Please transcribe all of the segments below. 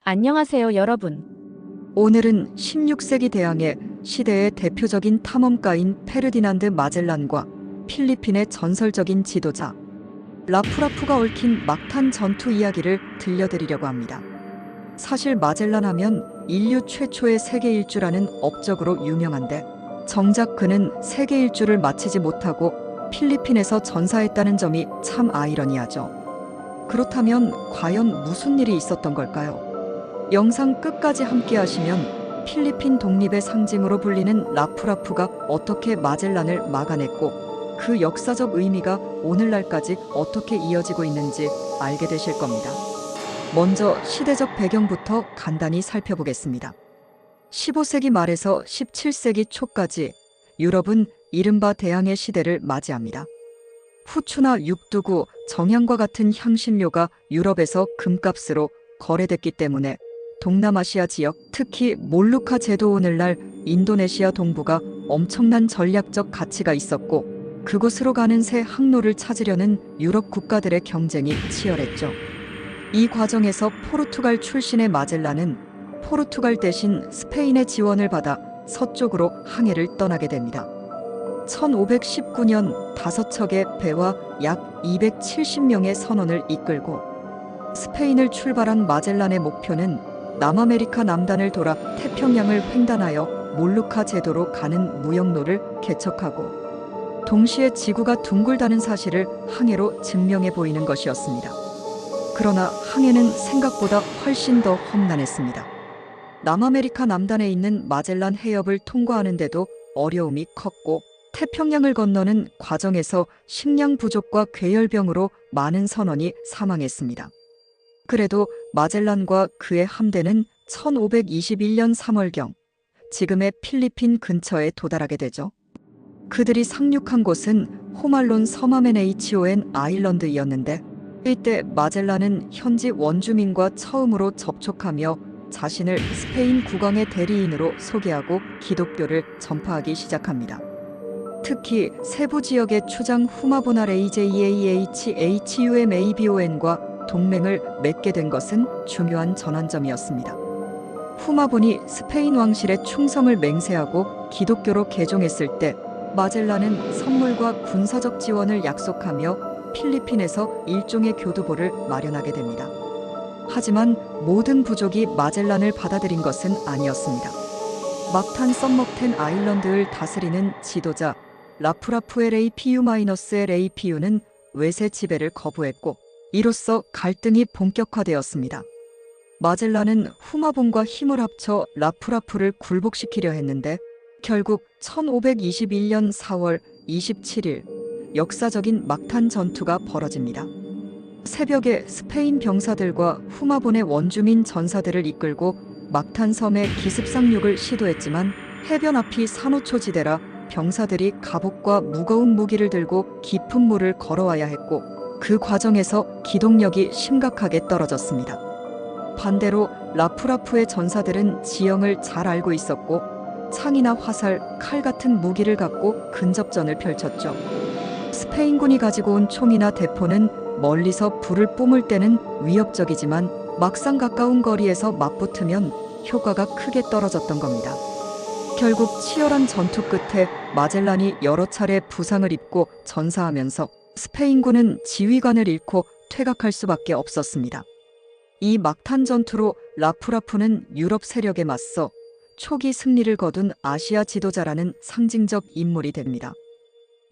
안녕하세요, 여러분. 오늘은 16세기 대항해 시대의 대표적인 탐험가인 페르디난드 마젤란과 필리핀의 전설적인 지도자 라프라프가 얽힌 막탄 전투 이야기를 들려드리려고 합니다. 사실 마젤란 하면 인류 최초의 세계 일주라는 업적으로 유명한데 정작 그는 세계 일주를 마치지 못하고 필리핀에서 전사했다는 점이 참 아이러니하죠. 그렇다면 과연 무슨 일이 있었던 걸까요? 영상 끝까지 함께 하시면 필리핀 독립의 상징으로 불리는 라프라프가 어떻게 마젤란을 막아냈고 그 역사적 의미가 오늘날까지 어떻게 이어지고 있는지 알게 되실 겁니다. 먼저 시대적 배경부터 간단히 살펴보겠습니다. 15세기 말에서 17세기 초까지 유럽은 이른바 대항해 시대를 맞이합니다. 후추나 육두구, 정향과 같은 향신료가 유럽에서 금값으로 거래됐기 때문에 동남아시아 지역, 특히 몰루카 제도 오늘날 인도네시아 동부가 엄청난 전략적 가치가 있었고 그곳으로 가는 새 항로를 찾으려는 유럽 국가들의 경쟁이 치열했죠. 이 과정에서 포르투갈 출신의 마젤란은 포르투갈 대신 스페인의 지원을 받아 서쪽으로 항해를 떠나게 됩니다. 1519년 5척의 배와 약 270명의 선원을 이끌고 스페인을 출발한 마젤란의 목표는 남아메리카 남단을 돌아 태평양을 횡단하여 몰루카 제도로 가는 무역로를 개척하고 동시에 지구가 둥글다는 사실을 항해로 증명해 보이는 것이었습니다. 그러나 항해는 생각보다 훨씬 더 험난했습니다. 남아메리카 남단에 있는 마젤란 해협을 통과하는데도 어려움이 컸고 태평양을 건너는 과정에서 식량 부족과 괴열병으로 많은 선원이 사망했습니다. 그래도 마젤란과 그의 함대는 1521년 3월경 지금의 필리핀 근처에 도달하게 되죠. 그들이 상륙한 곳은 호말론 서마메네이치오엔 아일랜드였는데 이때 마젤란은 현지 원주민과 처음으로 접촉하며 자신을 스페인 국왕의 대리인으로 소개하고 기독교를 전파하기 시작합니다. 특히 세부 지역의 추장 후마보나 레이제이에이에이치에이치유엠에이비오엔과 동맹을 맺게 된 것은 중요한 전환점이었습니다. 후마본이 스페인 왕실의 충성을 맹세하고 기독교로 개종했을 때 마젤란은 선물과 군사적 지원을 약속하며 필리핀에서 일종의 교두보를 마련하게 됩니다. 하지만 모든 부족이 마젤란을 받아들인 것은 아니었습니다. 막탄 썸먹텐 아일랜드를 다스리는 지도자 라프라프의 레이피유-레이피유는 외세 지배를 거부했고 이로써 갈등이 본격화되었습니다. 마젤란은 후마본과 힘을 합쳐 라프라프를 굴복시키려 했는데 결국 1521년 4월 27일 역사적인 막탄 전투가 벌어집니다. 새벽에 스페인 병사들과 후마본의 원주민 전사들을 이끌고 막탄 섬의 기습상륙을 시도했지만 해변 앞이 산호초지대라 병사들이 갑옷과 무거운 무기를 들고 깊은 물을 걸어와야 했고 그 과정에서 기동력이 심각하게 떨어졌습니다. 반대로 라프라프의 전사들은 지형을 잘 알고 있었고 창이나 화살, 칼 같은 무기를 갖고 근접전을 펼쳤죠. 스페인군이 가지고 온 총이나 대포는 멀리서 불을 뿜을 때는 위협적이지만 막상 가까운 거리에서 맞붙으면 효과가 크게 떨어졌던 겁니다. 결국 치열한 전투 끝에 마젤란이 여러 차례 부상을 입고 전사하면서 스페인군은 지휘관을 잃고 퇴각할 수밖에 없었습니다. 이 막탄 전투로 라프라프는 유럽 세력에 맞서 초기 승리를 거둔 아시아 지도자라는 상징적 인물이 됩니다.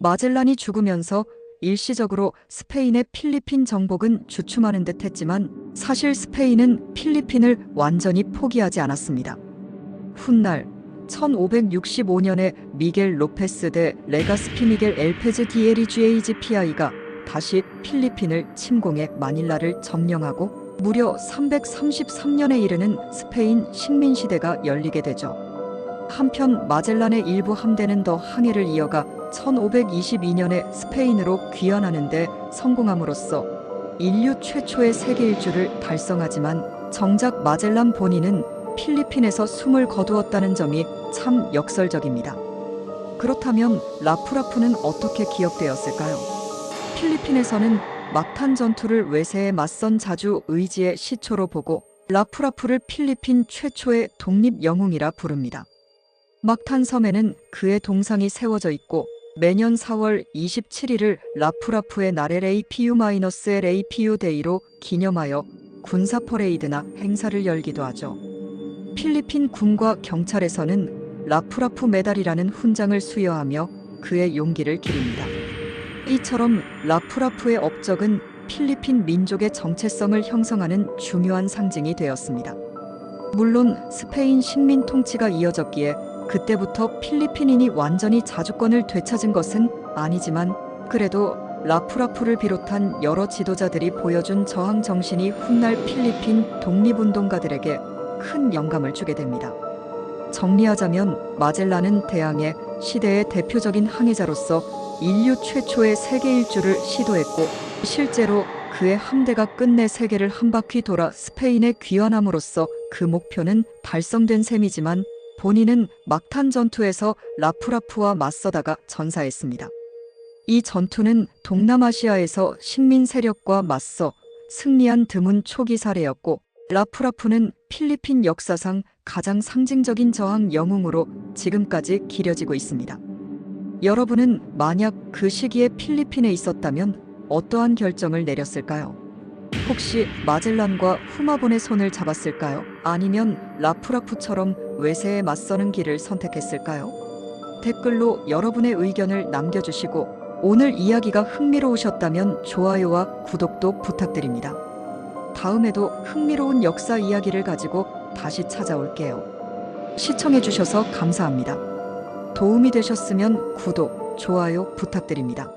마젤란이 죽으면서 일시적으로 스페인의 필리핀 정복은 주춤하는 듯 했지만 사실 스페인은 필리핀을 완전히 포기하지 않았습니다. 훗날 1565년에 미겔 로페스 데 레가스피 미겔 엘페즈 디에리 주에이지 피아이가 다시 필리핀을 침공해 마닐라를 점령하고 무려 333년에 이르는 스페인 식민시대가 열리게 되죠. 한편 마젤란의 일부 함대는 더 항해를 이어가 1522년에 스페인으로 귀환하는 데 성공함으로써 인류 최초의 세계 일주를 달성하지만 정작 마젤란 본인은 필리핀에서 숨을 거두었다는 점이 참 역설적입니다. 그렇다면 라프라프는 어떻게 기억되었을까요? 필리핀에서는 막탄 전투를 외세에 맞선 자주 의지의 시초로 보고 라프라프를 필리핀 최초의 독립 영웅이라 부릅니다. 막탄 섬에는 그의 동상이 세워져 있고 매년 4월 27일을 라프라프의 날 LAPU-LAPU 데이로 기념하여 군사 퍼레이드나 행사를 열기도 하죠. 필리핀 군과 경찰에서는 라프라프 메달이라는 훈장을 수여하며 그의 용기를 기립니다. 이처럼 라프라프의 업적은 필리핀 민족의 정체성을 형성하는 중요한 상징이 되었습니다. 물론 스페인 식민 통치가 이어졌기에 그때부터 필리핀인이 완전히 자주권을 되찾은 것은 아니지만 그래도 라프라프를 비롯한 여러 지도자들이 보여준 저항 정신이 훗날 필리핀 독립운동가들에게 큰 영감을 주게 됩니다. 정리하자면 마젤란은 대항해 시대의 대표적인 항해자로서 인류 최초의 세계 일주를 시도했고 실제로 그의 함대가 끝내 세계를 한 바퀴 돌아 스페인에 귀환함으로써 그 목표는 달성된 셈이지만 본인은 막탄 전투에서 라프라프와 맞서다가 전사했습니다. 이 전투는 동남아시아에서 식민 세력과 맞서 승리한 드문 초기 사례였고 라프라프는 필리핀 역사상 가장 상징적인 저항 영웅으로 지금까지 기려지고 있습니다. 여러분은 만약 그 시기에 필리핀에 있었다면 어떠한 결정을 내렸을까요? 혹시 마젤란과 후마본의 손을 잡았을까요? 아니면 라프라프처럼 외세에 맞서는 길을 선택했을까요? 댓글로 여러분의 의견을 남겨주시고 오늘 이야기가 흥미로우셨다면 좋아요와 구독도 부탁드립니다. 다음에도 흥미로운 역사 이야기를 가지고 다시 찾아올게요. 시청해주셔서 감사합니다. 도움이 되셨으면 구독, 좋아요 부탁드립니다.